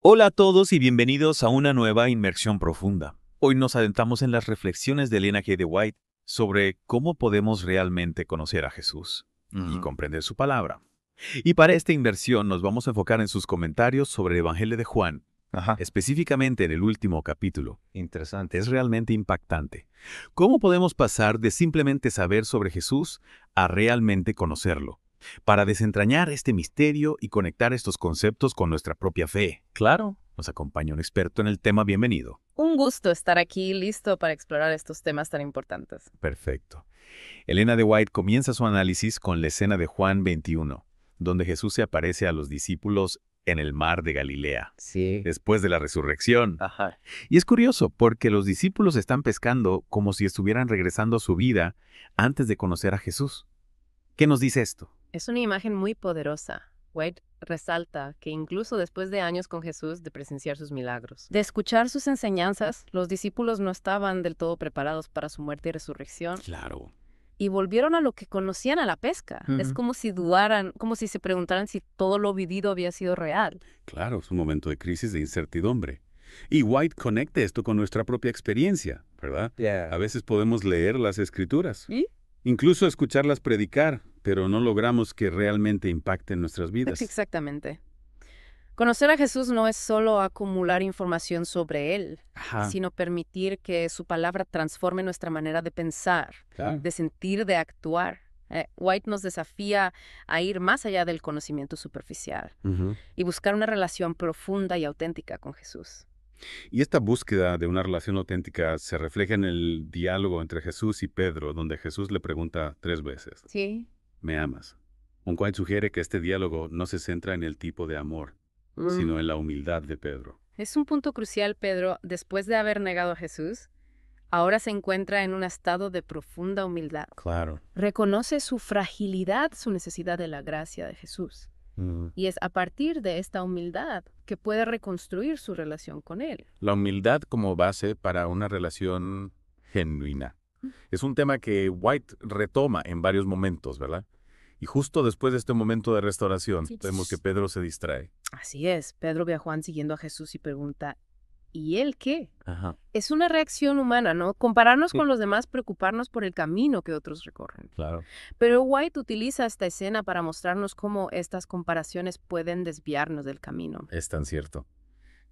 Hola a todos y bienvenidos a una nueva inmersión profunda. Hoy nos adentramos en las reflexiones de Elena G. de White sobre cómo podemos realmente conocer a Jesús y Ujú. comprender su palabra. Y para esta inmersión nos vamos a enfocar en sus comentarios sobre el Evangelio de Juan, Ajá, específicamente en el último capítulo. interesante. Es realmente impactante. ¿Cómo podemos pasar de simplemente saber sobre Jesús a realmente conocerlo? Para desentrañar este misterio y conectar estos conceptos con nuestra propia fe. Claro. Nos acompaña un experto en el tema. Bienvenido. Un gusto estar aquí listo para explorar estos temas tan importantes. Perfecto. Elena de White comienza su análisis con la escena de Juan 21, donde Jesús se aparece a los discípulos en el mar de Galilea, Sí. después de la resurrección. Ajá. Y es curioso porque los discípulos están pescando como si estuvieran regresando a su vida antes de conocer a Jesús. ¿Qué nos dice esto? Es una imagen muy poderosa. White resalta que incluso después de años con Jesús, de presenciar sus milagros, de escuchar sus enseñanzas, los discípulos no estaban del todo preparados para su muerte y resurrección Claro. y volvieron a lo que conocían, a la pesca. Es Ujú. como si dudaran, como si se preguntaran si todo lo vivido había sido real. Claro, es un momento de crisis de incertidumbre. Y White conecta esto con nuestra propia experiencia, ¿verdad? A veces podemos leer las escrituras, ¿Y? incluso escucharlas predicar, pero no logramos que realmente impacten nuestras vidas. Exactamente. Conocer a Jesús no es solo acumular información sobre Él, Ajá, sino permitir que su palabra transforme nuestra manera de pensar, claro. de sentir, de actuar. White nos desafía a ir más allá del conocimiento superficial Ujú. y buscar una relación profunda y auténtica con Jesús. Y esta búsqueda de una relación auténtica se refleja en el diálogo entre Jesús y Pedro, donde Jesús le pregunta 3 veces, Sí. ¿me amas? White sugiere que este diálogo no se centra en el tipo de amor, sino en la humildad de Pedro. Es un punto crucial, Pedro, después de haber negado a Jesús, ahora se encuentra en un estado de profunda humildad. Claro. Reconoce su fragilidad, su necesidad de la gracia de Jesús. Y es a partir de esta humildad que puede reconstruir su relación con Él. La humildad como base para una relación genuina. Es un tema que White retoma en varios momentos, ¿verdad? Y justo después de este momento de restauración, Sí. vemos que Pedro se distrae. Así es, Pedro ve a Juan siguiendo a Jesús y pregunta, ¿y él qué? Ajá, Es una reacción humana, ¿no? Compararnos con los demás, preocuparnos por el camino que otros recorren. claro. Pero White utiliza esta escena para mostrarnos cómo estas comparaciones pueden desviarnos del camino. Es tan cierto.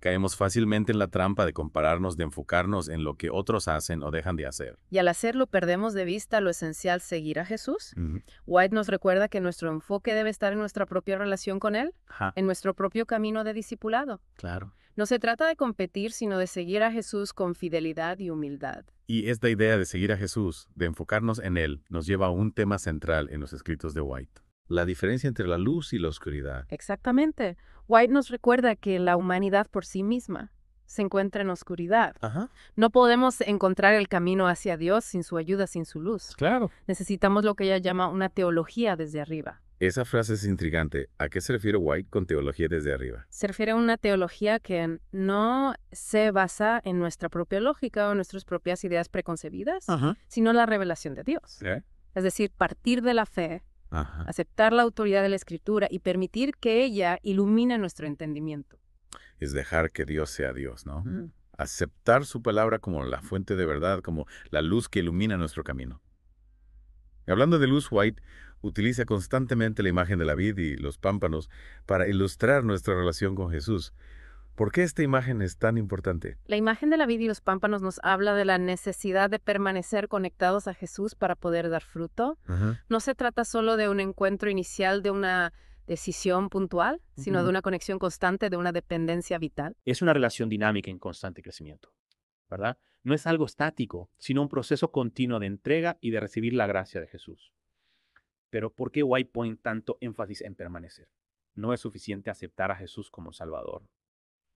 Caemos fácilmente en la trampa de compararnos, de enfocarnos en lo que otros hacen o dejan de hacer. Y al hacerlo perdemos de vista lo esencial, seguir a Jesús. Ujú. White nos recuerda que nuestro enfoque debe estar en nuestra propia relación con Él, Ajá, en nuestro propio camino de discipulado. claro. No se trata de competir, sino de seguir a Jesús con fidelidad y humildad. Y esta idea de seguir a Jesús, de enfocarnos en Él, nos lleva a un tema central en los escritos de White. La diferencia entre la luz y la oscuridad. Exactamente. White nos recuerda que la humanidad por sí misma se encuentra en oscuridad. Ajá, No podemos encontrar el camino hacia Dios sin su ayuda, sin su luz. claro. Necesitamos lo que ella llama una teología desde arriba. Esa frase es intrigante. ¿A qué se refiere White con teología desde arriba? Se refiere a una teología que no se basa en nuestra propia lógica o nuestras propias ideas preconcebidas, Ajá. sino la revelación de Dios. ¿Eh? Es decir, partir de la fe, Ajá. aceptar la autoridad de la Escritura y permitir que ella ilumine nuestro entendimiento. Es dejar que Dios sea Dios, ¿no? Aceptar su palabra como la fuente de verdad, como la luz que ilumina nuestro camino. Y hablando de luz, White utiliza constantemente la imagen de la vid y los pámpanos para ilustrar nuestra relación con Jesús. ¿Por qué esta imagen es tan importante? La imagen de la vid y los pámpanos nos habla de la necesidad de permanecer conectados a Jesús para poder dar fruto. Ajá. No se trata solo de un encuentro inicial, de una decisión puntual, sino de una conexión constante, de una dependencia vital. Es una relación dinámica en constante crecimiento, ¿verdad? No es algo estático, sino un proceso continuo de entrega y de recibir la gracia de Jesús. Pero ¿por qué White pone tanto énfasis en permanecer? No es suficiente aceptar a Jesús como Salvador.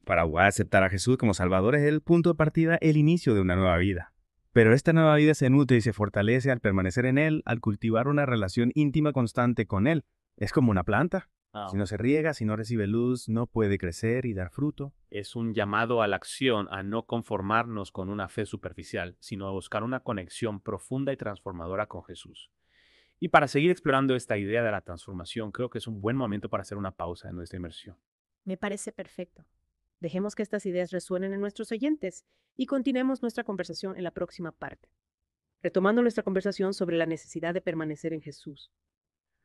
Para White, aceptar a Jesús como Salvador es el punto de partida, el inicio de una nueva vida. Pero esta nueva vida se nutre y se fortalece al permanecer en Él, al cultivar una relación íntima constante con Él. Es como una planta. Si no se riega, si no recibe luz, no puede crecer y dar fruto. Es un llamado a la acción, a no conformarnos con una fe superficial, sino a buscar una conexión profunda y transformadora con Jesús. Y para seguir explorando esta idea de la transformación, creo que es un buen momento para hacer una pausa en nuestra inmersión. Me parece perfecto. Dejemos que estas ideas resuenen en nuestros oyentes y continuemos nuestra conversación en la próxima parte, retomando nuestra conversación sobre la necesidad de permanecer en Jesús.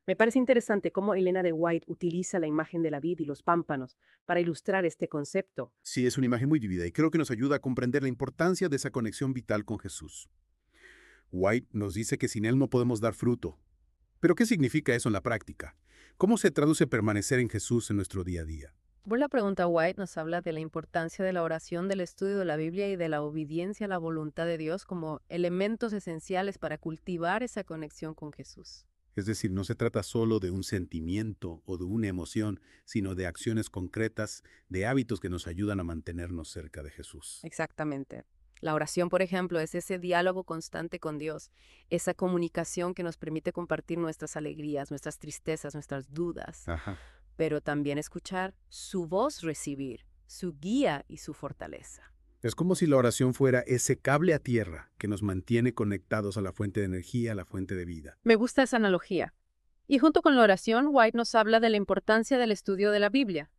Me parece interesante cómo Elena de White utiliza la imagen de la vid y los pámpanos para ilustrar este concepto. Sí, es una imagen muy vívida y creo que nos ayuda a comprender la importancia de esa conexión vital con Jesús. White nos dice que sin Él no podemos dar fruto. ¿Pero qué significa eso en la práctica? ¿Cómo se traduce permanecer en Jesús en nuestro día a día? Por la pregunta, White nos habla de la importancia de la oración, del estudio de la Biblia y de la obediencia a la voluntad de Dios como elementos esenciales para cultivar esa conexión con Jesús. Es decir, no se trata solo de un sentimiento o de una emoción, sino de acciones concretas, de hábitos que nos ayudan a mantenernos cerca de Jesús. Exactamente. La oración, por ejemplo, es ese diálogo constante con Dios, esa comunicación que nos permite compartir nuestras alegrías, nuestras tristezas, nuestras dudas, Ajá. pero también escuchar su voz recibir, su guía y su fortaleza. Es como si la oración fuera ese cable a tierra que nos mantiene conectados a la fuente de energía, a la fuente de vida. Me gusta esa analogía. Y junto con la oración, White nos habla de la importancia del estudio de la Biblia.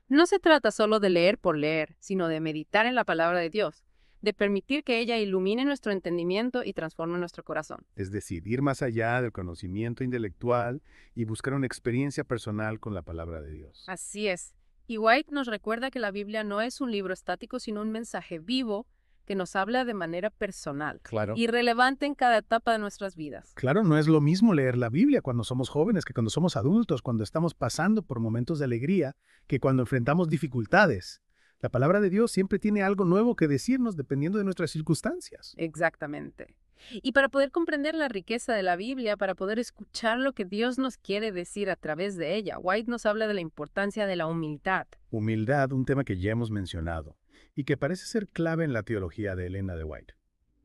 No se trata solo de leer por leer, sino de meditar en la palabra de Dios, de permitir que ella ilumine nuestro entendimiento y transforme nuestro corazón. Es decir, ir más allá del conocimiento intelectual y buscar una experiencia personal con la palabra de Dios. Así es. Y White nos recuerda que la Biblia no es un libro estático, sino un mensaje vivo que nos habla de manera personal Claro. y relevante en cada etapa de nuestras vidas. Claro, no es lo mismo leer la Biblia cuando somos jóvenes que cuando somos adultos, cuando estamos pasando por momentos de alegría, que cuando enfrentamos dificultades. La palabra de Dios siempre tiene algo nuevo que decirnos dependiendo de nuestras circunstancias. Exactamente. Y para poder comprender la riqueza de la Biblia, para poder escuchar lo que Dios nos quiere decir a través de ella, White nos habla de la importancia de la humildad. Humildad, un tema que ya hemos mencionado y que parece ser clave en la teología de Elena de White.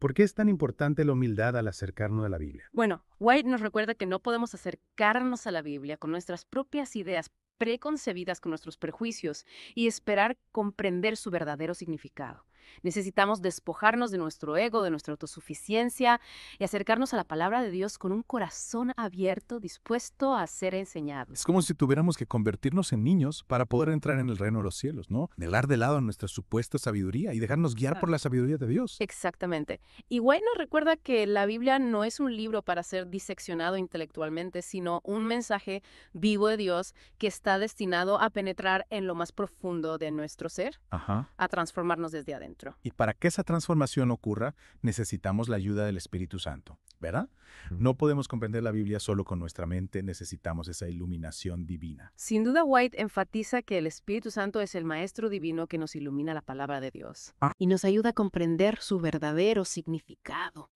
¿Por qué es tan importante la humildad al acercarnos a la Biblia? Bueno, White nos recuerda que no podemos acercarnos a la Biblia con nuestras propias ideas preconcebidas, con nuestros prejuicios, y esperar comprender su verdadero significado. Necesitamos despojarnos de nuestro ego, de nuestra autosuficiencia y acercarnos a la palabra de Dios con un corazón abierto, dispuesto a ser enseñado. Es como si tuviéramos que convertirnos en niños para poder entrar en el reino de los cielos, ¿no? Dejar de lado nuestra supuesta sabiduría y dejarnos guiar por la sabiduría de Dios. Exactamente. Y White nos recuerda que la Biblia no es un libro para ser diseccionado intelectualmente, sino un mensaje vivo de Dios que está destinado a penetrar en lo más profundo de nuestro ser, Ajá. a transformarnos desde adentro. Y para que esa transformación ocurra, necesitamos la ayuda del Espíritu Santo, ¿verdad? No podemos comprender la Biblia solo con nuestra mente, necesitamos esa iluminación divina. Sin duda, White enfatiza que el Espíritu Santo es el Maestro Divino que nos ilumina la palabra de Dios y nos ayuda a comprender su verdadero significado.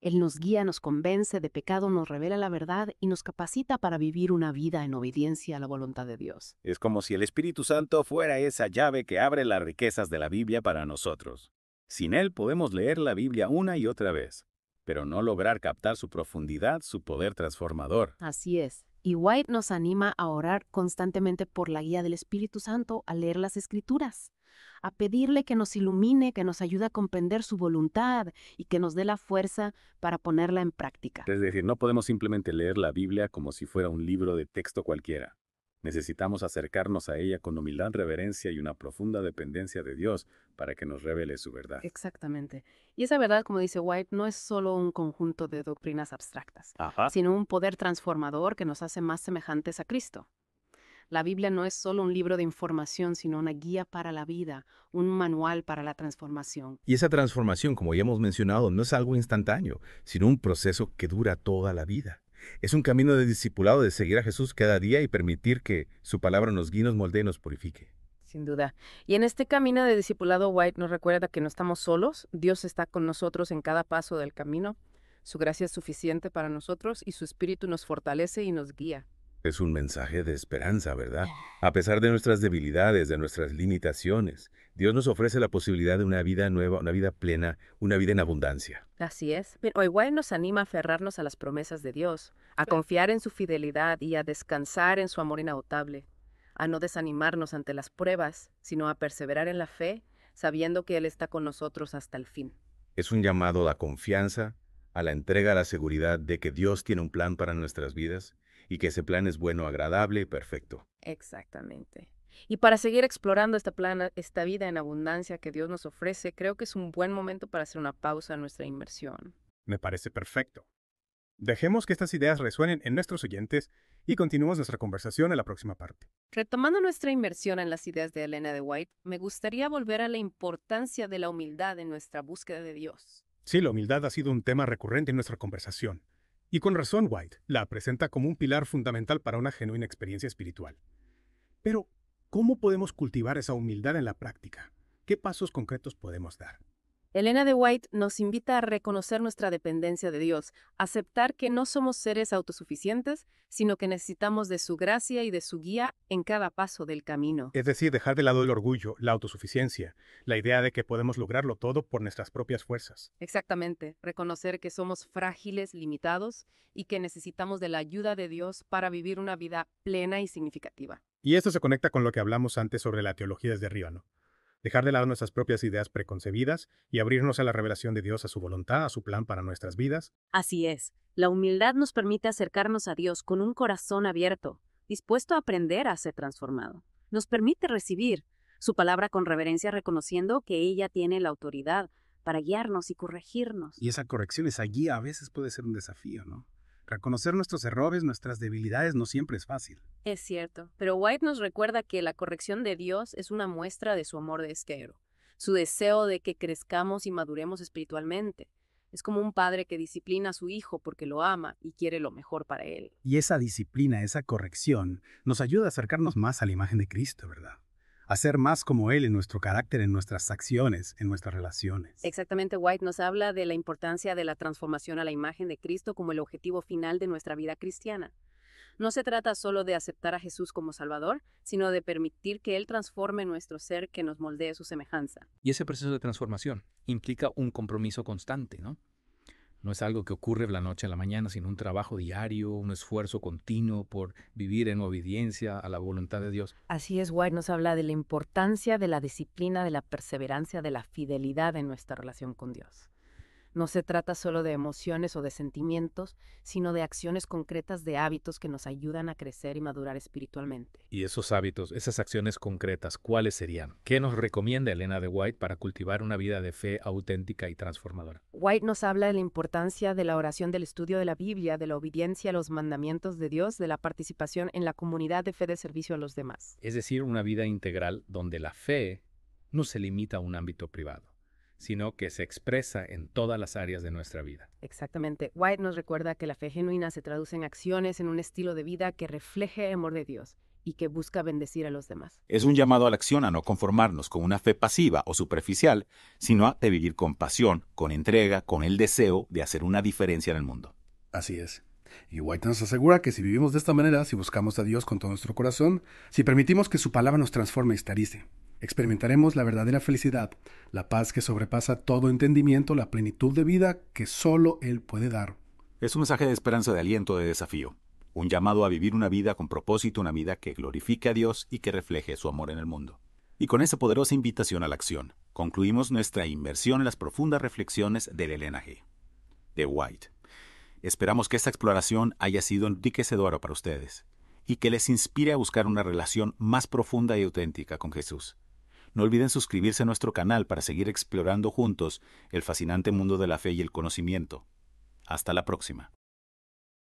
Él nos guía, nos convence de pecado, nos revela la verdad y nos capacita para vivir una vida en obediencia a la voluntad de Dios. Es como si el Espíritu Santo fuera esa llave que abre las riquezas de la Biblia para nosotros. Sin él podemos leer la Biblia una y otra vez, pero no lograr captar su profundidad, su poder transformador. Así es. Y White nos anima a orar constantemente por la guía del Espíritu Santo al leer las Escrituras, a pedirle que nos ilumine, que nos ayude a comprender su voluntad y que nos dé la fuerza para ponerla en práctica. Es decir, no podemos simplemente leer la Biblia como si fuera un libro de texto cualquiera. Necesitamos acercarnos a ella con humildad, reverencia y una profunda dependencia de Dios para que nos revele su verdad. Exactamente. Y esa verdad, como dice White, no es solo un conjunto de doctrinas abstractas, Ajá. sino un poder transformador que nos hace más semejantes a Cristo. La Biblia no es solo un libro de información, sino una guía para la vida, un manual para la transformación. Y esa transformación, como ya hemos mencionado, no es algo instantáneo, sino un proceso que dura toda la vida. Es un camino de discipulado, de seguir a Jesús cada día y permitir que su palabra nos guíe, nos moldee y nos purifique. Sin duda. Y en este camino de discipulado, White nos recuerda que no estamos solos. Dios está con nosotros en cada paso del camino. Su gracia es suficiente para nosotros y su espíritu nos fortalece y nos guía. Es un mensaje de esperanza, ¿verdad? A pesar de nuestras debilidades, de nuestras limitaciones, Dios nos ofrece la posibilidad de una vida nueva, una vida plena, una vida en abundancia. Así es. Hoy White nos anima a aferrarnos a las promesas de Dios, a confiar en su fidelidad y a descansar en su amor inagotable, a no desanimarnos ante las pruebas, sino a perseverar en la fe, sabiendo que Él está con nosotros hasta el fin. Es un llamado a la confianza, a la entrega, a la seguridad de que Dios tiene un plan para nuestras vidas y que ese plan es bueno, agradable y perfecto. Exactamente. Y para seguir explorando esta vida en abundancia que Dios nos ofrece, creo que es un buen momento para hacer una pausa en nuestra inmersión. Me parece perfecto. Dejemos que estas ideas resuenen en nuestros oyentes y continuemos nuestra conversación en la próxima parte. Retomando nuestra inmersión en las ideas de Elena de White, me gustaría volver a la importancia de la humildad en nuestra búsqueda de Dios. Sí, la humildad ha sido un tema recurrente en nuestra conversación. Y con razón White la presenta como un pilar fundamental para una genuina experiencia espiritual. Pero, ¿cómo podemos cultivar esa humildad en la práctica? ¿Qué pasos concretos podemos dar? Elena de White nos invita a reconocer nuestra dependencia de Dios, aceptar que no somos seres autosuficientes, sino que necesitamos de su gracia y de su guía en cada paso del camino. Es decir, dejar de lado el orgullo, la autosuficiencia, la idea de que podemos lograrlo todo por nuestras propias fuerzas. Exactamente, reconocer que somos frágiles, limitados y que necesitamos de la ayuda de Dios para vivir una vida plena y significativa. Y esto se conecta con lo que hablamos antes sobre la teología desde arriba, ¿no? Dejar de lado nuestras propias ideas preconcebidas y abrirnos a la revelación de Dios, a su voluntad, a su plan para nuestras vidas. Así es, la humildad nos permite acercarnos a Dios con un corazón abierto, dispuesto a aprender a ser transformado. Nos permite recibir su palabra con reverencia, reconociendo que ella tiene la autoridad para guiarnos y corregirnos. Y esa corrección, esa guía a veces puede ser un desafío, ¿no? Reconocer nuestros errores, nuestras debilidades no siempre es fácil. Es cierto, pero White nos recuerda que la corrección de Dios es una muestra de su amor desquero, su deseo de que crezcamos y maduremos espiritualmente. Es como un padre que disciplina a su hijo porque lo ama y quiere lo mejor para él. Y esa disciplina, esa corrección, nos ayuda a acercarnos más a la imagen de Cristo, ¿verdad? A ser más como Él en nuestro carácter, en nuestras acciones, en nuestras relaciones. Exactamente, White nos habla de la importancia de la transformación a la imagen de Cristo como el objetivo final de nuestra vida cristiana. No se trata solo de aceptar a Jesús como Salvador, sino de permitir que Él transforme nuestro ser, que nos moldee su semejanza. Y ese proceso de transformación implica un compromiso constante, ¿no? No es algo que ocurre de la noche a la mañana, sino un trabajo diario, un esfuerzo continuo por vivir en obediencia a la voluntad de Dios. Así es, White nos habla de la importancia de la disciplina, de la perseverancia, de la fidelidad en nuestra relación con Dios. No se trata solo de emociones o de sentimientos, sino de acciones concretas, de hábitos que nos ayudan a crecer y madurar espiritualmente. Y esos hábitos, esas acciones concretas, ¿cuáles serían? ¿Qué nos recomienda Elena de White para cultivar una vida de fe auténtica y transformadora? White nos habla de la importancia de la oración, del estudio de la Biblia, de la obediencia a los mandamientos de Dios, de la participación en la comunidad de fe de servicio a los demás. Es decir, una vida integral donde la fe no se limita a un ámbito privado, sino que se expresa en todas las áreas de nuestra vida. Exactamente. White nos recuerda que la fe genuina se traduce en acciones, en un estilo de vida que refleje el amor de Dios y que busca bendecir a los demás. Es un llamado a la acción, a no conformarnos con una fe pasiva o superficial, sino a de vivir con pasión, con entrega, con el deseo de hacer una diferencia en el mundo. Así es. Y White nos asegura que si vivimos de esta manera, si buscamos a Dios con todo nuestro corazón, si permitimos que su palabra nos transforme y estarice, experimentaremos la verdadera felicidad, la paz que sobrepasa todo entendimiento, la plenitud de vida que solo Él puede dar. Es un mensaje de esperanza, de aliento, de desafío. Un llamado a vivir una vida con propósito, una vida que glorifique a Dios y que refleje su amor en el mundo. Y con esa poderosa invitación a la acción, concluimos nuestra inmersión en las profundas reflexiones de Elena G. de White. Esperamos que esta exploración haya sido enriquecedora para ustedes y que les inspire a buscar una relación más profunda y auténtica con Jesús. No olviden suscribirse a nuestro canal para seguir explorando juntos el fascinante mundo de la fe y el conocimiento. Hasta la próxima.